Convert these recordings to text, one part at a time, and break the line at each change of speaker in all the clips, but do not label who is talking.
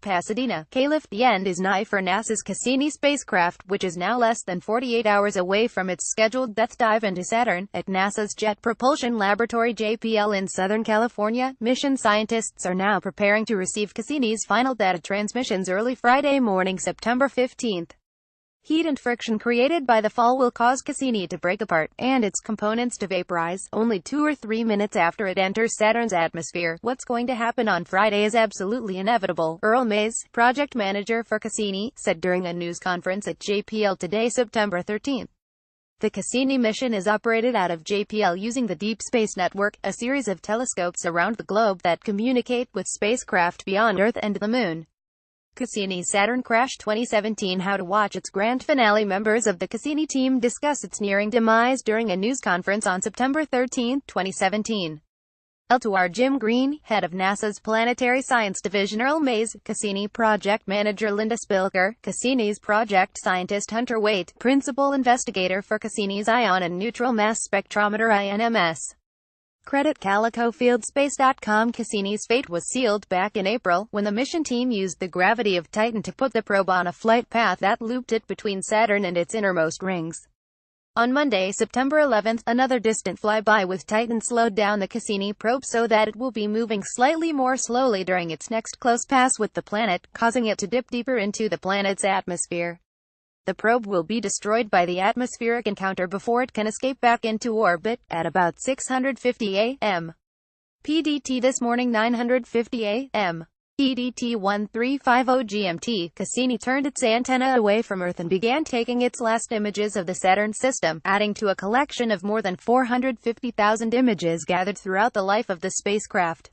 PASADENA, Calif. The end is nigh for NASA's Cassini spacecraft, which is now less than 48 hours away from its scheduled death dive into Saturn. At NASA's Jet Propulsion Laboratory JPL in Southern California, mission scientists are now preparing to receive Cassini's final data transmissions early Friday morning, September 15th. Heat and friction created by the fall will cause Cassini to break apart, and its components to vaporize, only 2 or 3 minutes after it enters Saturn's atmosphere. What's going to happen on Friday is absolutely inevitable, Earl Mays, project manager for Cassini, said during a news conference at JPL today, September 13th. The Cassini mission is operated out of JPL using the Deep Space Network, a series of telescopes around the globe that communicate with spacecraft beyond Earth and the Moon. Cassini's Saturn crash 2017. How to watch its grand finale. Members of the Cassini team discuss its nearing demise during a news conference on September 13, 2017. To Jim Green, head of NASA's Planetary Science Division; Earl Mays, Cassini project manager; Linda Spilker, Cassini's project scientist; Hunter Waite, principal investigator for Cassini's Ion and Neutral Mass Spectrometer (INMS). Credit CalicoFieldSpace.com. Cassini's fate was sealed back in April, when the mission team used the gravity of Titan to put the probe on a flight path that looped it between Saturn and its innermost rings. On Monday, September 11th, another distant flyby with Titan slowed down the Cassini probe so that it will be moving slightly more slowly during its next close pass with the planet, causing it to dip deeper into the planet's atmosphere. The probe will be destroyed by the atmospheric encounter before it can escape back into orbit, at about 6:50 a.m. PDT this morning. 9:50 a.m. PDT 1350 GMT, Cassini turned its antenna away from Earth and began taking its last images of the Saturn system, adding to a collection of more than 450,000 images gathered throughout the life of the spacecraft.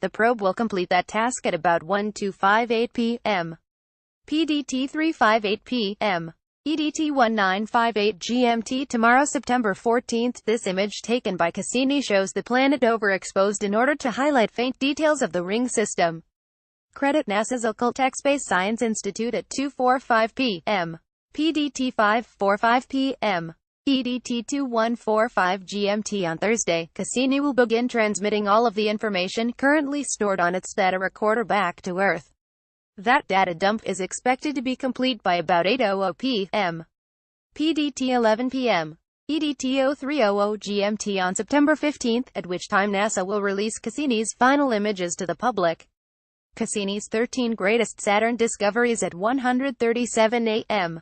The probe will complete that task at about 1258 p.m. PDT 358 p.m. EDT 1958 GMT tomorrow, September 14th. This image taken by Cassini shows the planet overexposed in order to highlight faint details of the ring system. Credit NASA's Occultech Space Science Institute at 2:45 p.m. PDT 5:45 p.m. EDT 2145 GMT on Thursday. Cassini will begin transmitting all of the information currently stored on its data recorder back to Earth. That data dump is expected to be complete by about 8:00 p.m. PDT 11 p.m. EDT 0300 GMT on September 15th, at which time NASA will release Cassini's final images to the public. Cassini's 13 greatest Saturn discoveries at 1:37 a.m.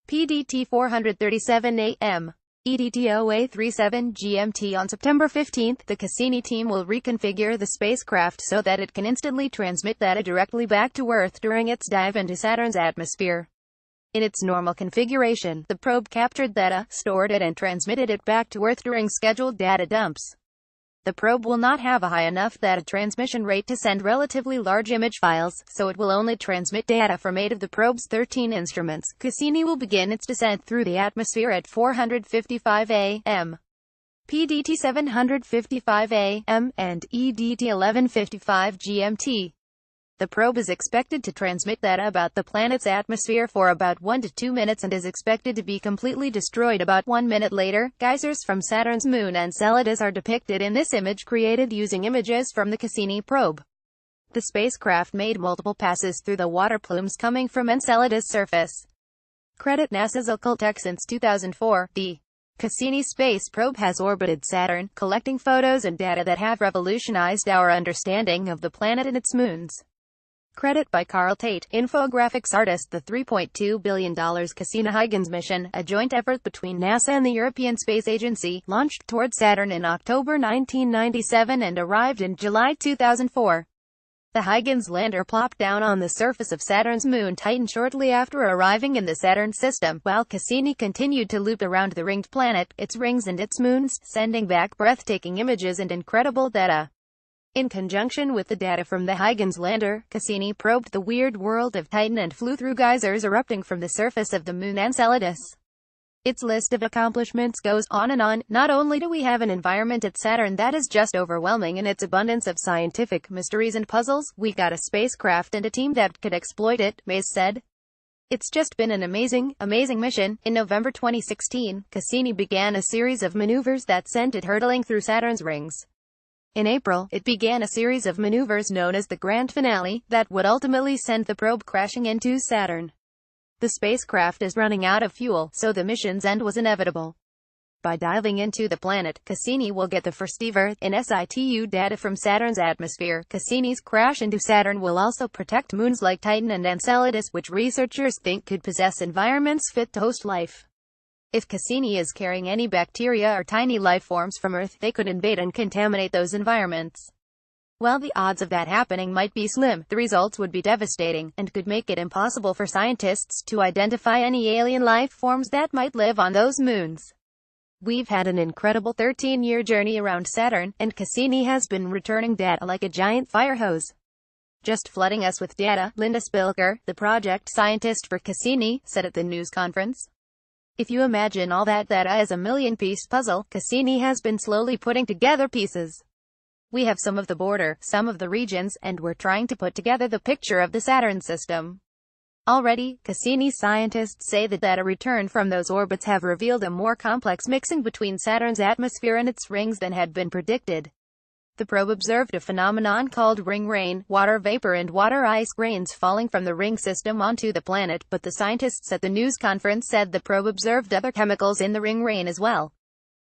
PDT 4:37 a.m. EDT 0837 GMT on September 15th, the Cassini team will reconfigure the spacecraft so that it can instantly transmit data directly back to Earth during its dive into Saturn's atmosphere. In its normal configuration, the probe captured data, stored it and transmitted it back to Earth during scheduled data dumps. The probe will not have a high enough data transmission rate to send relatively large image files, so it will only transmit data from 8 of the probe's 13 instruments. Cassini will begin its descent through the atmosphere at 4:55 a.m. PDT 7:55 a.m. and EDT 11:55 GMT. The probe is expected to transmit data about the planet's atmosphere for about 1 to 2 minutes and is expected to be completely destroyed about 1 minute later. Geysers from Saturn's moon Enceladus are depicted in this image created using images from the Cassini probe. The spacecraft made multiple passes through the water plumes coming from Enceladus' surface. Credit NASA's Occultech. Since 2004, the Cassini space probe has orbited Saturn, collecting photos and data that have revolutionized our understanding of the planet and its moons. Credit by Carl Tate, infographics artist. The $3.2 billion Cassini-Huygens mission, a joint effort between NASA and the European Space Agency, launched toward Saturn in October 1997 and arrived in July 2004. The Huygens lander plopped down on the surface of Saturn's moon Titan shortly after arriving in the Saturn system, while Cassini continued to loop around the ringed planet, its rings and its moons, sending back breathtaking images and incredible data. In conjunction with the data from the Huygens lander, Cassini probed the weird world of Titan and flew through geysers erupting from the surface of the moon Enceladus. Its list of accomplishments goes on and on. Not only do we have an environment at Saturn that is just overwhelming in its abundance of scientific mysteries and puzzles, we got a spacecraft and a team that could exploit it, Mays said. It's just been an amazing mission. In November 2016, Cassini began a series of maneuvers that sent it hurtling through Saturn's rings. In April, it began a series of maneuvers known as the Grand Finale, that would ultimately send the probe crashing into Saturn. The spacecraft is running out of fuel, so the mission's end was inevitable. By diving into the planet, Cassini will get the first ever in situ data from Saturn's atmosphere. Cassini's crash into Saturn will also protect moons like Titan and Enceladus, which researchers think could possess environments fit to host life. If Cassini is carrying any bacteria or tiny life forms from Earth, they could invade and contaminate those environments. While the odds of that happening might be slim, the results would be devastating, and could make it impossible for scientists to identify any alien life forms that might live on those moons. We've had an incredible 13-year journey around Saturn, and Cassini has been returning data like a giant fire hose. Just flooding us with data, Linda Spilker, the project scientist for Cassini, said at the news conference. If you imagine all that data as a million-piece puzzle, Cassini has been slowly putting together pieces. We have some of the border, some of the regions, and we're trying to put together the picture of the Saturn system. Already, Cassini scientists say that data returned from those orbits have revealed a more complex mixing between Saturn's atmosphere and its rings than had been predicted. The probe observed a phenomenon called ring rain, water vapor and water ice grains falling from the ring system onto the planet, but the scientists at the news conference said the probe observed other chemicals in the ring rain as well.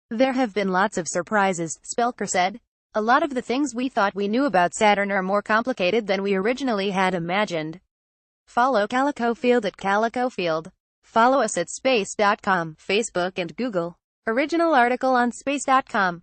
There have been lots of surprises, Spilker said. A lot of the things we thought we knew about Saturn are more complicated than we originally had imagined. Follow Calico Field at Calico Field. Follow us at space.com, Facebook and Google. Original article on space.com.